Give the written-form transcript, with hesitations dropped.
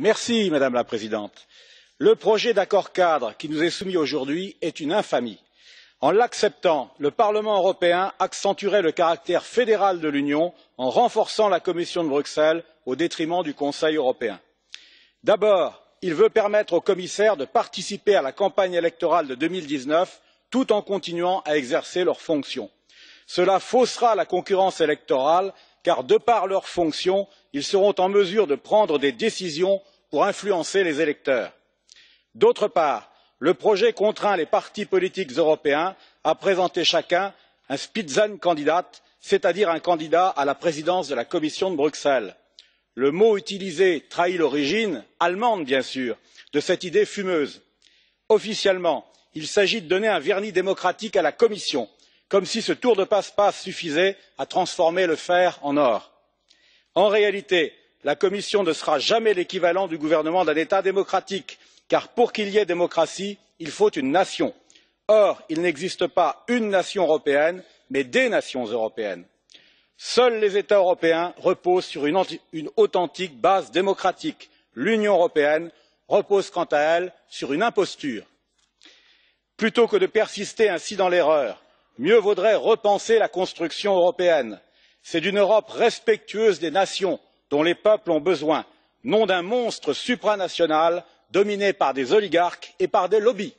Madame la Présidente, le projet d'accord cadre qui nous est soumis aujourd'hui est une infamie. En l'acceptant, le Parlement européen accentuerait le caractère fédéral de l'Union en renforçant la Commission de Bruxelles au détriment du Conseil européen. D'abord, il veut permettre aux commissaires de participer à la campagne électorale de 2019 tout en continuant à exercer leurs fonctions. Cela faussera la concurrence électorale car, de par leurs fonctions, ils seront en mesure de prendre des décisions pour influencer les électeurs. D'autre part, le projet contraint les partis politiques européens à présenter chacun un Spitzenkandidat, c'est-à-dire un candidat à la présidence de la Commission de Bruxelles. Le mot utilisé trahit l'origine, allemande bien sûr, de cette idée fumeuse. Officiellement, il s'agit de donner un vernis démocratique à la Commission, comme si ce tour de passe-passe suffisait à transformer le fer en or. En réalité, la Commission ne sera jamais l'équivalent du gouvernement d'un État démocratique, car pour qu'il y ait démocratie, il faut une nation. Or, il n'existe pas une nation européenne, mais des nations européennes. Seuls les États européens reposent sur une authentique base démocratique. L'Union européenne repose quant à elle sur une imposture. Plutôt que de persister ainsi dans l'erreur, mieux vaudrait repenser la construction européenne. C'est d'une Europe respectueuse des nations dont les peuples ont besoin, non d'un monstre supranational dominé par des oligarques et par des lobbies.